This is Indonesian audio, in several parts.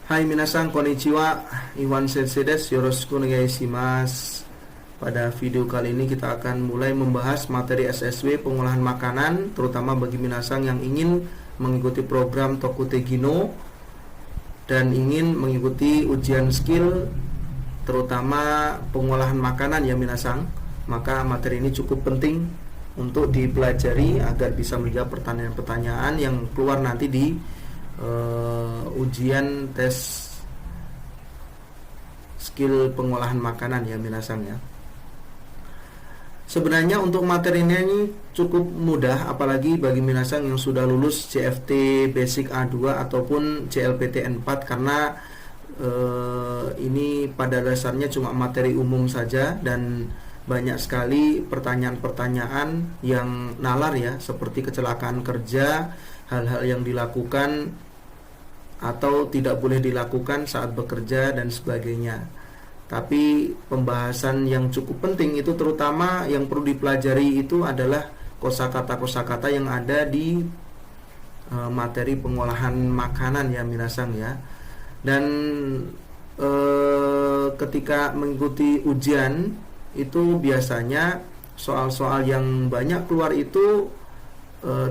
Hai minasan, konnichiwa, Iwan sensei desu, yoroshiku onegaishimasu. Pada video kali ini kita akan mulai membahas materi SSW pengolahan makanan, terutama bagi minasan yang ingin mengikuti program Tokute Gino dan ingin mengikuti ujian skill terutama pengolahan makanan ya minasan. Maka materi ini cukup penting untuk dipelajari agar bisa menjawab pertanyaan-pertanyaan yang keluar nanti di ujian tes skill pengolahan makanan ya minasan ya. Sebenarnya untuk materi ini cukup mudah, apalagi bagi minasan yang sudah lulus CFT Basic A2 ataupun CLPTN 4, karena ini pada dasarnya cuma materi umum saja dan banyak sekali pertanyaan-pertanyaan yang nalar ya, seperti kecelakaan kerja, hal-hal yang dilakukan atau tidak boleh dilakukan saat bekerja dan sebagainya. Tapi pembahasan yang cukup penting itu terutama yang perlu dipelajari itu adalah kosakata-kosakata yang ada di materi pengolahan makanan ya minasan ya. Dan ketika mengikuti ujian itu biasanya soal-soal yang banyak keluar itu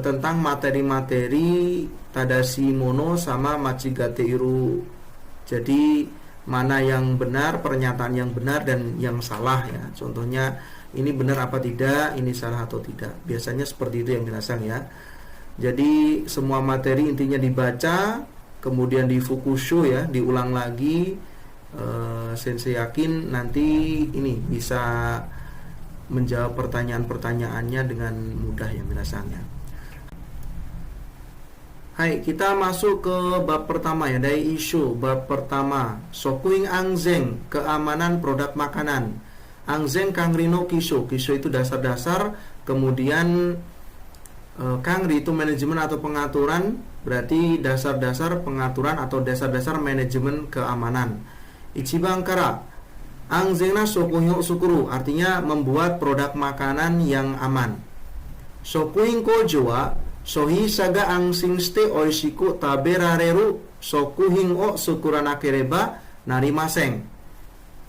tentang materi-materi Tadashi Mono sama Machigate Iru. Jadi mana yang benar, pernyataan yang benar dan yang salah ya. Contohnya ini benar apa tidak, ini salah atau tidak. Biasanya seperti itu yang dirasakan ya. Jadi semua materi intinya dibaca, kemudian difukusho ya, diulang lagi. Sensei yakin nanti ini bisa menjawab pertanyaan-pertanyaannya dengan mudah ya dirasakan ya. Hai, kita masuk ke bab pertama ya, dari isu bab pertama, Sokuing Anzeng, keamanan produk makanan. Anzeng Kangri no Kisho, Kisho itu dasar-dasar, kemudian Kangri itu manajemen atau pengaturan, berarti dasar-dasar pengaturan atau dasar-dasar manajemen keamanan. Ichiban kara, Anzeng na Sokuing Sukuru, artinya membuat produk makanan yang aman. Sokuing Kojo wa Sohisha ga anshin shite oishiku taberareru sokuhin o sukuranakereba narimasen.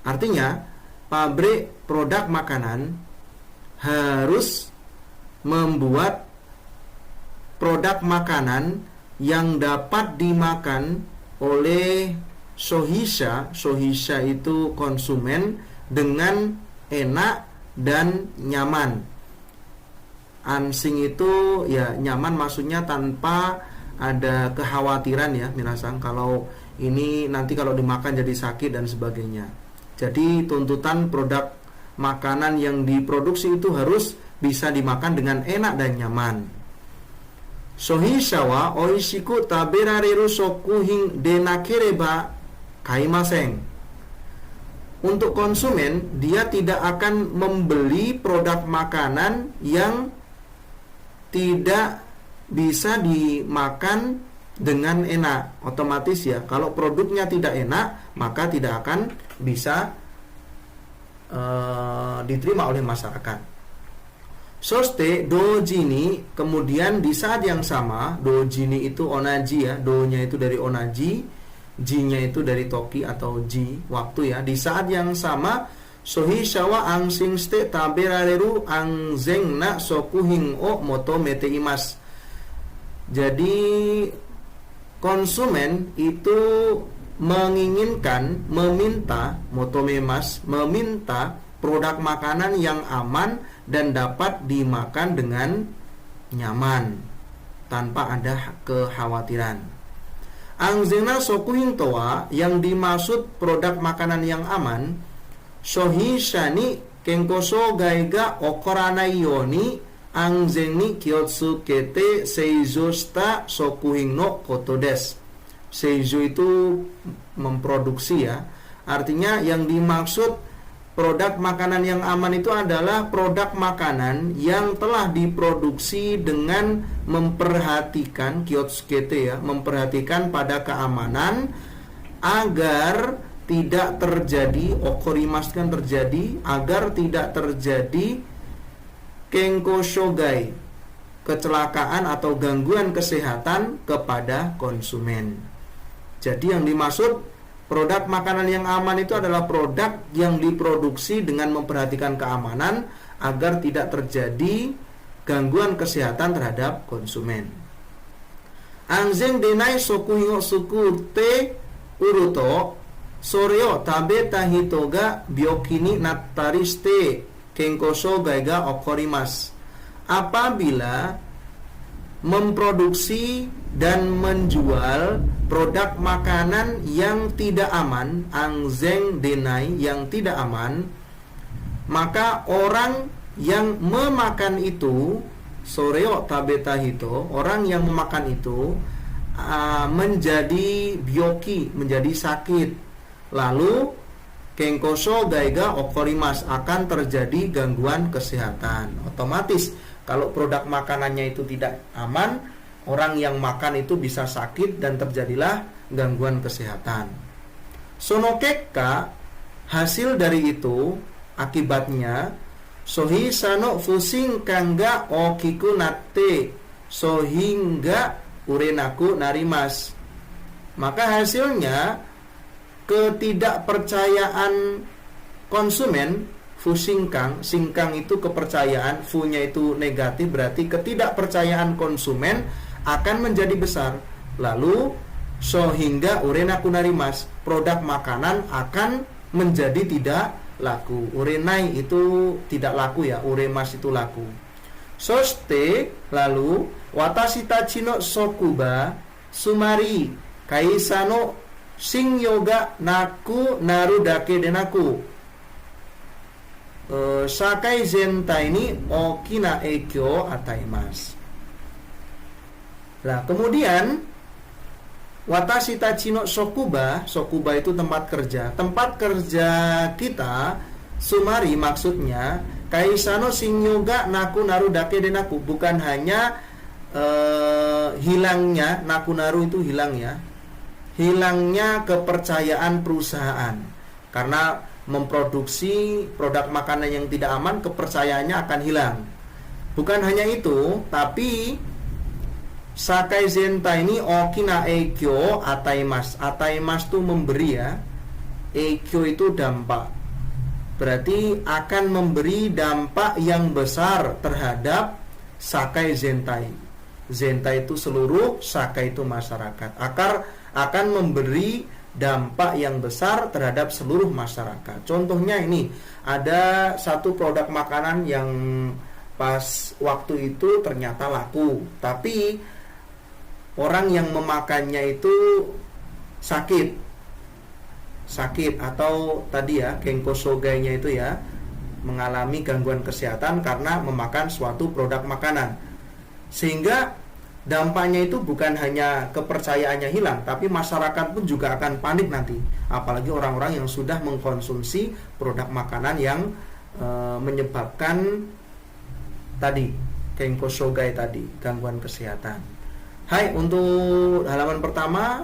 Artinya, pabrik produk makanan harus membuat produk makanan yang dapat dimakan oleh sohisha. Sohisha itu konsumen dengan enak dan nyaman. Ansing itu ya nyaman, maksudnya tanpa ada kekhawatiran ya minasan, kalau ini nanti kalau dimakan jadi sakit dan sebagainya. Jadi tuntutan produk makanan yang diproduksi itu harus bisa dimakan dengan enak dan nyaman. Sohisha wa oishiku taberareru sokuhin de nakereba kaimasen. Untuk konsumen, dia tidak akan membeli produk makanan yang tidak bisa dimakan dengan enak. Otomatis ya, kalau produknya tidak enak, maka tidak akan bisa diterima oleh masyarakat. Soste dojini, kemudian di saat yang sama, dojini itu onaji ya, do-nya itu dari onaji, ji-nya itu dari toki atau ji, waktu ya. Di saat yang sama, Sohisha wa anshin shite taberareru anzen na sokuhin o motomete imasu. Jadi konsumen itu menginginkan, meminta motomemas, meminta produk makanan yang aman dan dapat dimakan dengan nyaman tanpa ada kekhawatiran. Anzena sokuhin toa, yang dimaksud produk makanan yang aman, Sohisha ni kenkoso gaiga okoranai yoni anzen ni kyotsukete seizou shita sokuhin no koto desu. Seizou itu memproduksi ya. Artinya yang dimaksud produk makanan yang aman itu adalah produk makanan yang telah diproduksi dengan memperhatikan kyotsukete ya, memperhatikan pada keamanan agar tidak terjadi, okorimasu kan terjadi, agar tidak terjadi kenko shogai, kecelakaan atau gangguan kesehatan kepada konsumen. Jadi yang dimaksud produk makanan yang aman itu adalah produk yang diproduksi dengan memperhatikan keamanan agar tidak terjadi gangguan kesehatan terhadap konsumen. Anzeng denai soku hingo suku te uruto soreo tabe tahitoga biokini natariste kenkoso gaiga okorimas. Apabila memproduksi dan menjual produk makanan yang tidak aman, anzeng denai yang tidak aman, maka orang yang memakan itu, soreo tabetahito, orang yang memakan itu menjadi byoki, menjadi sakit. Lalu kengkoso gaiga okorimas, akan terjadi gangguan kesehatan. Otomatis kalau produk makanannya itu tidak aman, orang yang makan itu bisa sakit dan terjadilah gangguan kesehatan. Sonokeka, hasil dari itu, akibatnya, sohi sano fusing kangga okiku nate, sohingga urenaku narimas. Maka hasilnya, ketidakpercayaan konsumen, fusingkang, singkang itu kepercayaan, fu-nya itu negatif, berarti ketidakpercayaan konsumen akan menjadi besar. Lalu sehingga urena kunarimas, produk makanan akan menjadi tidak laku. Urenai itu tidak laku ya, uremas itu laku. Soste, lalu watasita chino sokuba sumari kaisano sing yoga naku naru dake denaku. Sakai zentai ni okina ekyo ataimas. Nah, kemudian watashi tachino sokuba, sokuba itu tempat kerja. Tempat kerja kita, sumari maksudnya kaisano singyoga naku naru dake denaku, bukan hanya hilangnya naku naru itu hilang ya. Hilangnya kepercayaan perusahaan. Karena memproduksi produk makanan yang tidak aman, kepercayaannya akan hilang. Bukan hanya itu, tapi sakai zenta ini okina ekyo ataimas. Ataimas itu memberi ya. Ekyo itu dampak. Berarti akan memberi dampak yang besar terhadap sakai zentai. Zentai itu seluruh, sakai itu masyarakat. Akan memberi dampak yang besar terhadap seluruh masyarakat. Contohnya ini, ada satu produk makanan yang pas waktu itu ternyata laku, tapi orang yang memakannya itu sakit atau tadi ya kenkosogainya itu ya mengalami gangguan kesehatan karena memakan suatu produk makanan, sehingga dampaknya itu bukan hanya kepercayaannya hilang, tapi masyarakat pun juga akan panik nanti. Apalagi orang-orang yang sudah mengkonsumsi produk makanan yang menyebabkan tadi kenkoshogai tadi, gangguan kesehatan. Hai, untuk halaman pertama,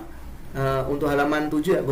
untuk halaman 7 ya,